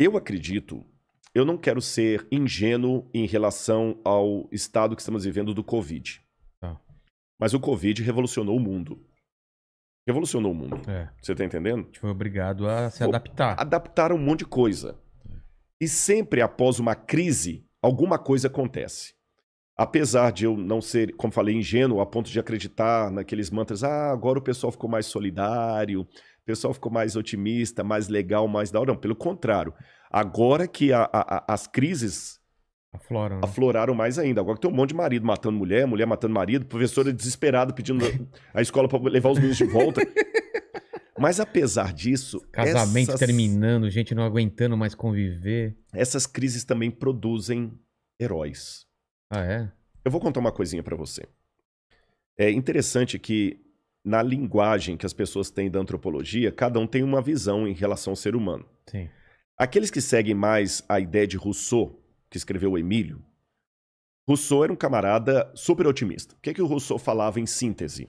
Eu acredito, eu não quero ser ingênuo em relação ao estado que estamos vivendo do Covid. Tá. Mas o Covid revolucionou o mundo. Revolucionou o mundo. Você tá entendendo? A gente foi obrigado a se adaptar. Adaptaram um monte de coisa. E sempre após uma crise, alguma coisa acontece. Apesar de eu não ser, como falei, ingênuo a ponto de acreditar naqueles mantras, agora o pessoal ficou mais solidário, o pessoal ficou mais otimista, mais legal, mais da hora. Não, pelo contrário. Agora que as crises afloraram mais ainda. Agora que tem um monte de marido matando mulher, mulher matando marido, professora desesperada pedindo a escola para levar os meninos de volta. Mas apesar disso... Casamento terminando, gente não aguentando mais conviver. Essas crises também produzem heróis. Ah, é? Eu vou contar uma coisinha para você. É interessante que na linguagem que as pessoas têm da antropologia, cada um tem uma visão em relação ao ser humano. Sim. Aqueles que seguem mais a ideia de Rousseau, que escreveu o Emílio, Rousseau era um camarada super otimista. O que é que o Rousseau falava em síntese?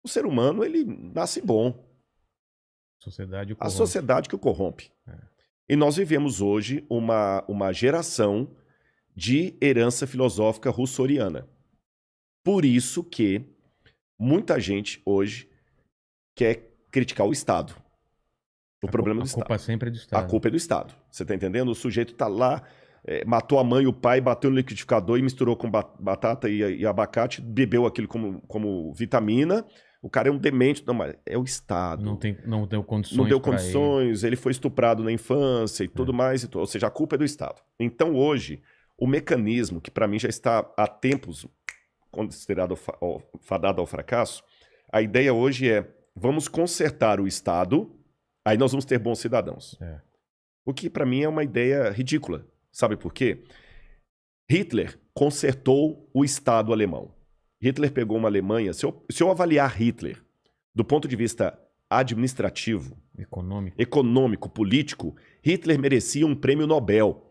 O ser humano, ele nasce bom. A sociedade que o corrompe. E nós vivemos hoje uma geração de herança filosófica rousseauiana. Por isso que muita gente hoje quer criticar o Estado. O problema do Estado. A culpa sempre é do Estado. A culpa é do Estado. Você tá entendendo? O sujeito tá lá, matou a mãe e o pai, bateu no liquidificador e misturou com batata e abacate, bebeu aquilo como vitamina. O cara é um demente. Não, mas é o Estado. Não deu condições. Não deu condições, ele foi estuprado na infância e tudo mais. Ou seja, a culpa é do Estado. Então hoje, o mecanismo, que para mim já está há tempos considerado fadado ao fracasso, a ideia hoje é, vamos consertar o Estado, aí nós vamos ter bons cidadãos. O que para mim é uma ideia ridícula. Sabe por quê? Hitler consertou o Estado alemão. Hitler pegou uma Alemanha... Se eu avaliar Hitler do ponto de vista administrativo, econômico, político, Hitler merecia um prêmio Nobel.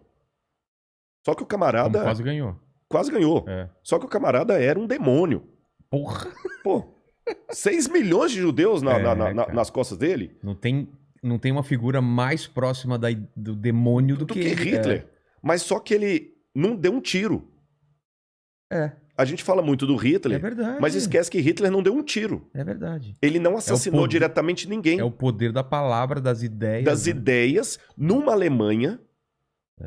Só que o camarada... Como quase ganhou. Quase ganhou. Só que o camarada era um demônio. Porra! Pô, 6 milhões de judeus nas costas dele. Não tem uma figura mais próxima do demônio do que Hitler. Mas só que ele não deu um tiro. A gente fala muito do Hitler, mas esquece que Hitler não deu um tiro. É verdade. Ele não assassinou diretamente ninguém. É o poder da palavra, das ideias. Das ideias, numa Alemanha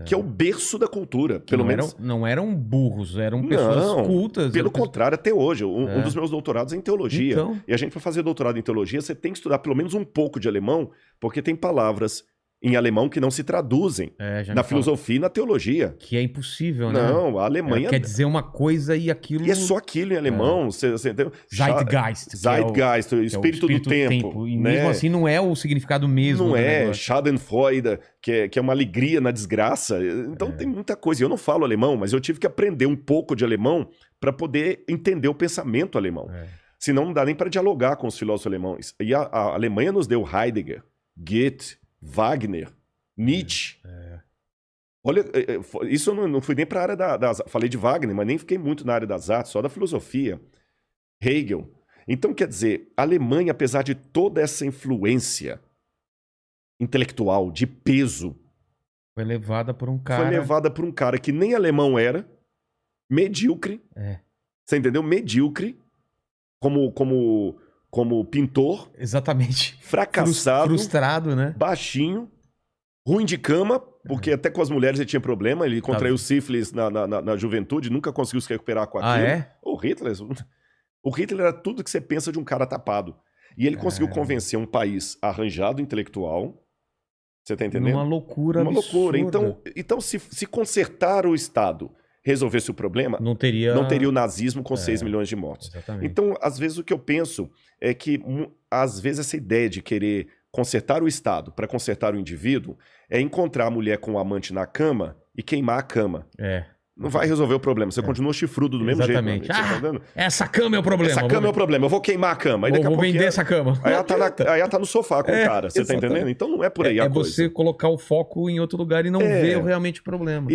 que é o berço da cultura. Pelo menos. Não eram burros, eram pessoas cultas. Pelo contrário, até hoje. Um dos meus doutorados é em teologia. Então... E a gente, para fazer doutorado em teologia, você tem que estudar pelo menos um pouco de alemão, porque tem palavras em alemão que não se traduzem na filosofia e na teologia. Que é impossível, né? Não, a Alemanha... quer dizer uma coisa e aquilo... E é só aquilo em alemão. Você entendeu? Zeitgeist. Zeitgeist, o espírito do tempo. E né? mesmo assim não é o significado mesmo. Não é. Schadenfreude, que é uma alegria na desgraça. Então tem muita coisa. Eu não falo alemão, mas eu tive que aprender um pouco de alemão para poder entender o pensamento alemão. Senão não dá nem para dialogar com os filósofos alemães. E a Alemanha nos deu Heidegger, Goethe, Wagner, Nietzsche. Olha, isso eu não fui nem para a área das... Falei de Wagner, mas nem fiquei muito na área das artes, só da filosofia. Hegel. Então, quer dizer, a Alemanha, apesar de toda essa influência intelectual, de peso... Foi levada por um cara... Foi levada por um cara que nem alemão era, medíocre. Você entendeu? Medíocre, como pintor. Exatamente. Fracassado. Frustrado, né? Baixinho. Ruim de cama, porque até com as mulheres ele tinha problema. Ele contraiu sífilis na juventude, nunca conseguiu se recuperar com aquilo. O Hitler era tudo que você pensa de um cara tapado. E ele conseguiu convencer um país arranjado, intelectual. Você tá entendendo? Uma loucura absurda. Loucura. Então se consertar o Estado resolvesse o problema, não teria o nazismo com 6 milhões de mortos. Exatamente. Então, às vezes, o que eu penso é que, às vezes, essa ideia de querer consertar o Estado para consertar o indivíduo é encontrar a mulher com o amante na cama e queimar a cama. Não vai resolver o problema. Você continua chifrudo do mesmo jeito. Exatamente. Essa cama é o problema. Essa cama é o problema. Eu vou queimar a cama. Aí vou vender essa cama. Aí ela tá no sofá com o cara. Você tá entendendo? Então não é por aí a coisa. É você colocar o foco em outro lugar e não ver realmente o problema.